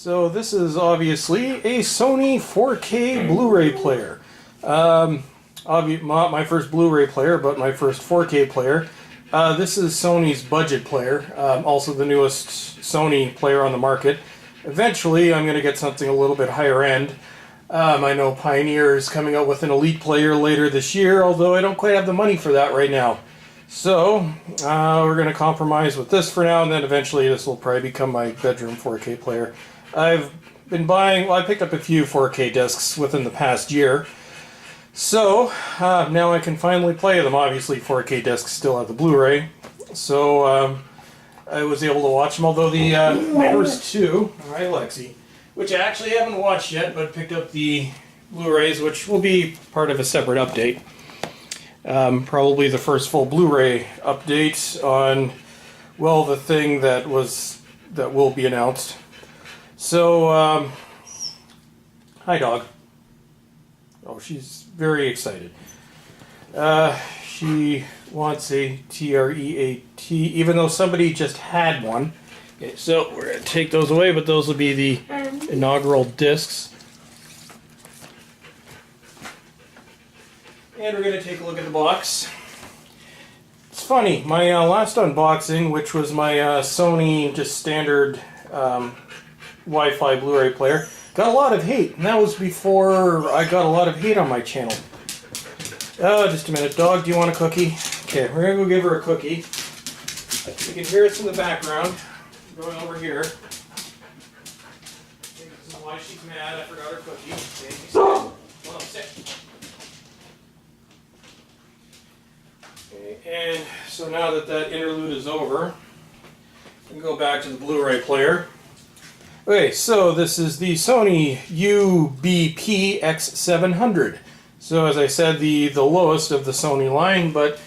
So this is obviously a Sony 4K Blu-ray player. Not my first Blu-ray player, but my first 4K player. This is Sony's budget player, also the newest Sony player on the market. Eventually I'm going to get something a little bit higher end. I know Pioneer is coming out with an Elite player later this year, although I don't quite have the money for that right now. So, we're going to compromise with this for now, and then eventually this will probably become my bedroom 4K player. I've been buying, I picked up a few 4K discs within the past year. So, now I can finally play them. Obviously 4K discs still have the Blu-ray. So, I was able to watch them, although the first two, hi Lexi, which I actually haven't watched yet, but picked up the Blu-rays, which will be part of a separate update. Probably the first full Blu-ray update on, well, the thing that will be announced. So, hi dog. Oh, she's very excited. She wants a TREAT, even though somebody just had one. Okay, so we're going to take those away, but those will be the inaugural discs. And we're going to take a look at the box. It's funny, my last unboxing, which was my Sony just standard Wi-Fi Blu-ray player, got a lot of hate, and that was before I got a lot of hate on my channel. Oh, just a minute. Dog, do you want a cookie? Okay, we're going to go give her a cookie. You can hear us in the background. Going over here. Okay, this is why she's mad. I forgot her cookie. Okay, sit. Well, sit. Okay, and so now that that interlude is over, we can go back to the Blu-ray player. Okay, so this is the Sony UPB-X700. So as I said, the lowest of the Sony line, but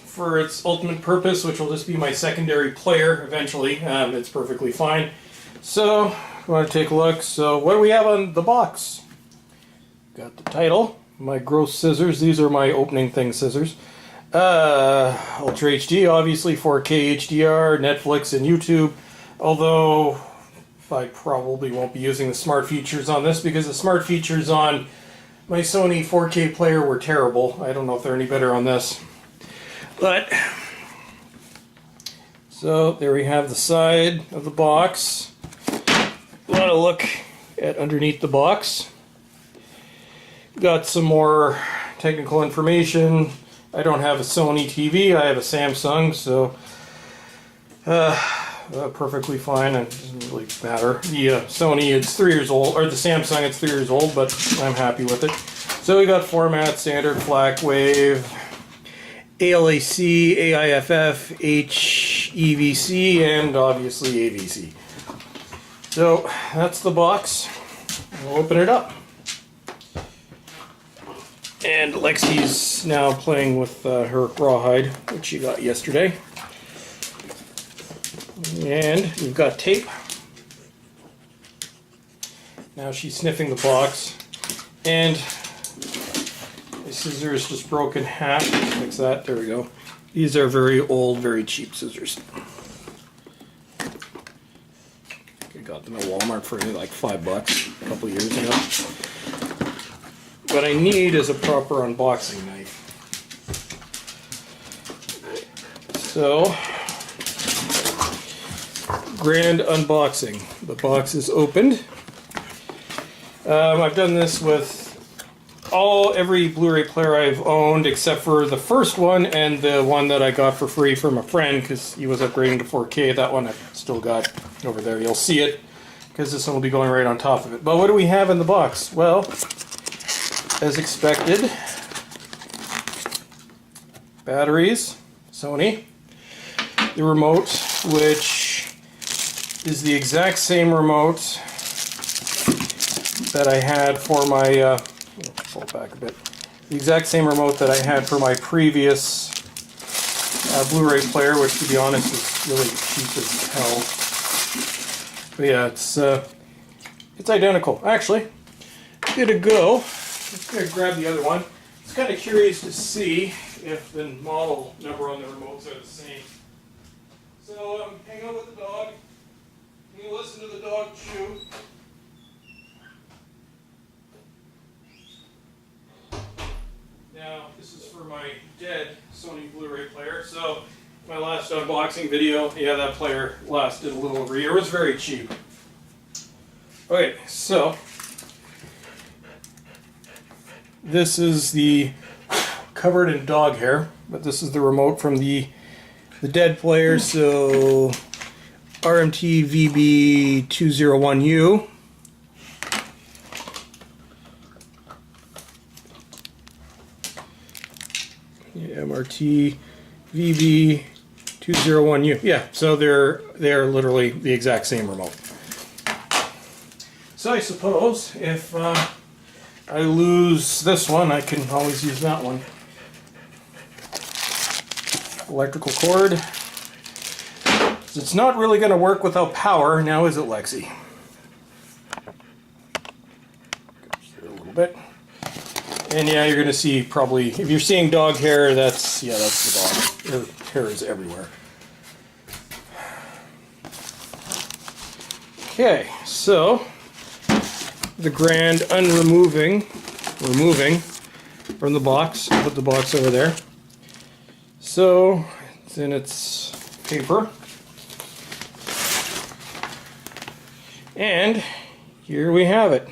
for its ultimate purpose, which will just be my secondary player eventually, it's perfectly fine. So, I want to take a look. So, what do we have on the box? Got the title, my gross scissors. These are my opening thing scissors. Ultra HD, obviously 4K HDR, Netflix and YouTube. Although I probably won't be using the smart features on this because the smart features on my Sony 4K player were terrible. I don't know if they're any better on this. But, so there we have the side of the box. Want to look at underneath the box. Got some more technical information. I don't have a Sony TV, I have a Samsung, so perfectly fine. It doesn't really matter. The Sony, it's 3 years old, or the Samsung, it's 3 years old, but I'm happy with it. So we got format, standard, FLAC wave, ALAC, AIFF, HEVC, and obviously AVC. So that's the box. We'll open it up. And Lexi's now playing with her rawhide, which she got yesterday. And we've got tape. Now she's sniffing the box. And the scissors just broke in half. Fix that. There we go. These are very old, very cheap scissors. I got them at Walmart for like $5 a couple years ago. What I need is a proper unboxing knife. So, grand unboxing. The box is opened. I've done this with every Blu-ray player I've owned except for the first one and the one that I got for free from a friend because he was upgrading to 4K. That one I've still got over there. You'll see it because this one will be going right on top of it. But what do we have in the box? Well, as expected, batteries, Sony, the remote, which is the exact same remote that I had for my, pull it back a bit, the exact same remote that I had for my previous Blu-ray player, which to be honest is really cheap as hell. But yeah, it's identical. Actually, good to go. Let's go grab the other one. It's kind of curious to see if the model number on the remotes are the same. So I'm hanging out with the dog. Can you listen? listen to the dog chew. Now, this is for my dead Sony Blu-ray player. So, my last unboxing video, yeah, that player lasted a little over a year. It was very cheap. Okay, so this is the covered in dog hair, but this is the remote from the dead player. So RMT VB201U. MRT VB201U. Yeah, so they're literally the exact same remote. So I suppose if I lose this one, I can always use that one. Electrical cord. It's not really going to work without power, now is it, Lexi? A little bit. And yeah, you're going to see probably, if you're seeing dog hair, that's the dog. Her hair is everywhere. Okay, so the grand removing from the box. Put the box over there. So it's in its paper. And here we have it.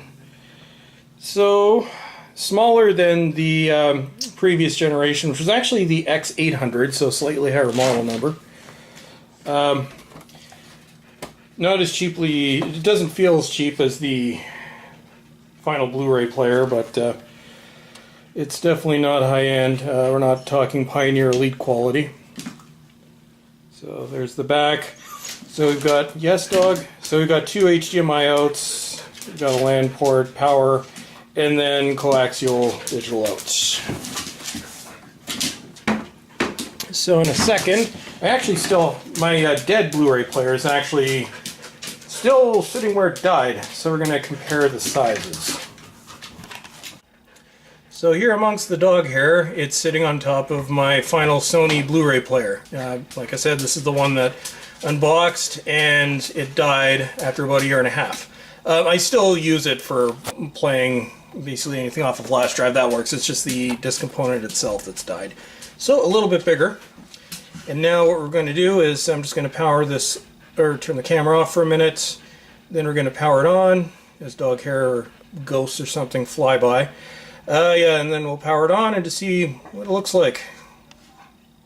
So smaller than the previous generation, which was actually the X700, so slightly higher model number. Not as cheaply, it doesn't feel as cheap as the final Blu-ray player, but it's definitely not high-end. We're not talking Pioneer Elite quality. So there's the back. So we've got yes dog. So we've got two HDMI outs. We've got a LAN port, power, and then coaxial digital outs. So in a second, I actually still, my dead Blu-ray player is actually still sitting where it died. So we're going to compare the sizes. So here amongst the dog hair, it's sitting on top of my final Sony Blu-ray player. Like I said, this is the one that unboxed and it died after about a year and a half. I still use it for playing basically anything off a flash drive. That works. It's just the disc component itself that's died. So a little bit bigger. And now what we're going to do is I'm just going to power this, or turn the camera off for a minute. Then we're going to power it on as dog hair or ghosts or something fly by. Yeah, and then we'll power it on and to see what it looks like.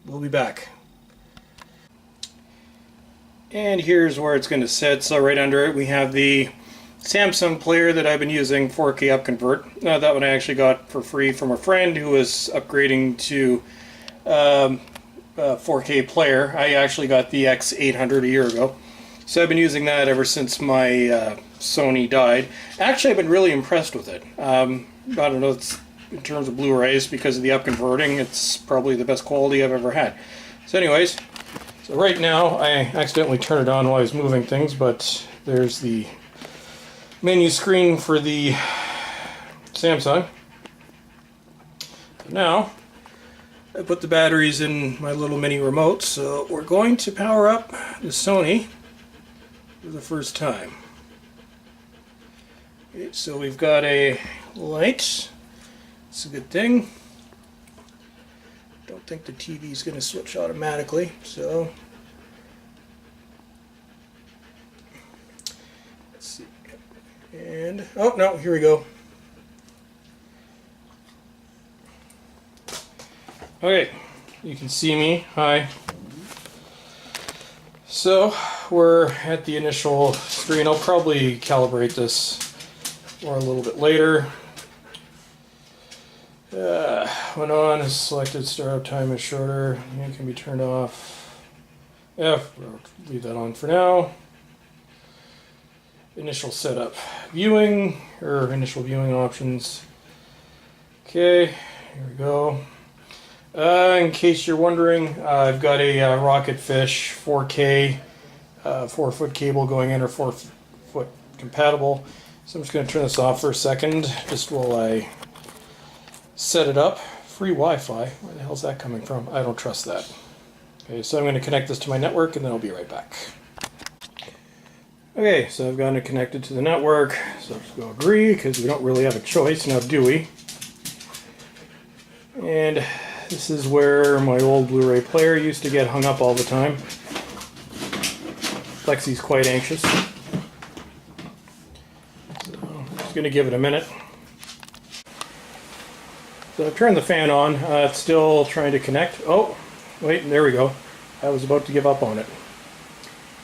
We'll be back. And here's where it's going to sit. So right under it we have the Samsung player that I've been using, 4K upconvert. That one I actually got for free from a friend who was upgrading to 4K player. I actually got the X700 a year ago. So I've been using that ever since my Sony died. Actually, I've been really impressed with it. I don't know, it's, in terms of Blu-rays, because of the upconverting, it's probably the best quality I've ever had. So anyways, so right now I accidentally turned it on while I was moving things, but there's the menu screen for the Samsung. Now I put the batteries in my little mini remote, so we're going to power up the Sony for the first time. Okay, so we've got a light. It's a good thing. Don't think the TV is going to switch automatically, so let's see. And oh no, here we go. Okay, you can see me. Hi. So we're at the initial screen. I'll probably calibrate this or a little bit later. Went on, is selected, startup time is shorter, it can be turned off. Yeah, we'll leave that on for now. Initial setup. Viewing, or initial viewing options. Okay, here we go. In case you're wondering, I've got a Rocketfish 4K 4-foot cable going in, or 4-foot compatible. So I'm just going to turn this off for a second, just while I set it up. Free Wi-Fi. Where the hell's that coming from? I don't trust that. Okay, so I'm going to connect this to my network and then I'll be right back. Okay, so I've gotten it connected to the network, so let's go agree, because we don't really have a choice now, do we? And this is where my old Blu-ray player used to get hung up all the time. Lexi's quite anxious. So I'm just going to give it a minute. So I've turned the fan on. It's still trying to connect. Oh, wait, there we go. I was about to give up on it.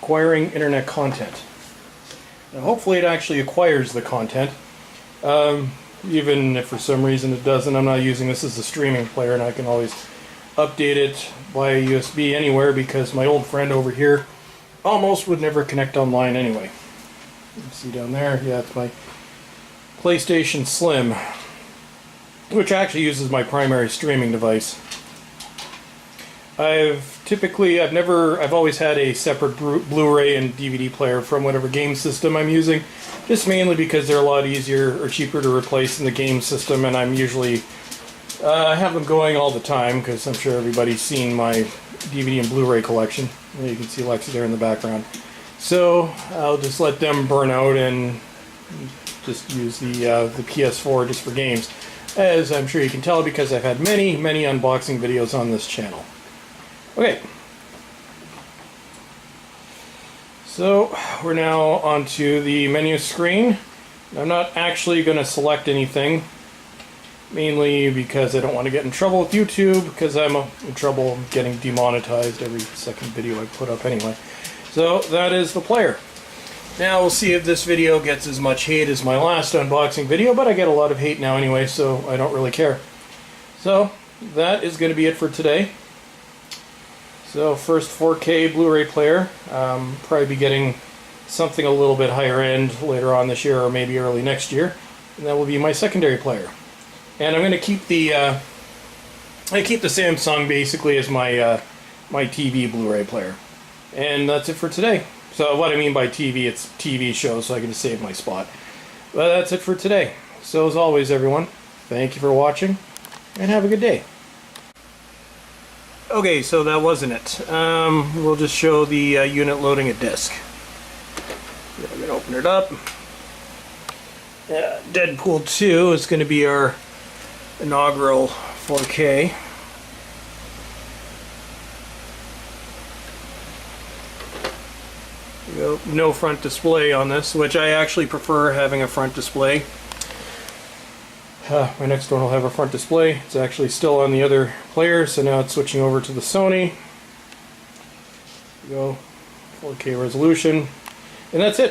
Acquiring internet content. Now, hopefully it actually acquires the content. Even if for some reason it doesn't, I'm not using this as a streaming player, and I can always update it via USB anywhere, because my old friend over here almost would never connect online anyway. You can see down there, yeah, it's my PlayStation Slim, which actually uses my primary streaming device. I've always had a separate Blu-ray and DVD player from whatever game system I'm using, just mainly because they're a lot easier or cheaper to replace in the game system, and I'm usually have them going all the time, because I'm sure everybody's seen my DVD and Blu-ray collection. You can see Lexi there in the background. So I'll just let them burn out and just use the PS4 just for games, as I'm sure you can tell, because I've had many unboxing videos on this channel. Okay, so we're now onto the menu screen. I'm not actually going to select anything, mainly because I don't want to get in trouble with YouTube, because I'm in trouble getting demonetized every second video I put up anyway. So that is the player. Now we'll see if this video gets as much hate as my last unboxing video, but I get a lot of hate now anyway, so I don't really care. So that is going to be it for today. So first 4K Blu-ray player, probably be getting something a little bit higher end later on this year or maybe early next year, and that will be my secondary player. And I'm going to keep the Samsung basically as my my TV Blu-ray player, and that's it for today. So what I mean by TV, it's TV shows, so I can just save my spot. But that's it for today. So as always, everyone, thank you for watching, and have a good day. Okay, so that wasn't it. We'll just show the unit loading a disc. I'm going to open it up. Deadpool 2 is going to be our inaugural 4K. No front display on this, which I actually prefer having a front display. My next one will have a front display. It's actually still on the other player, so now it's switching over to the Sony. There we go, 4K resolution, and that's it.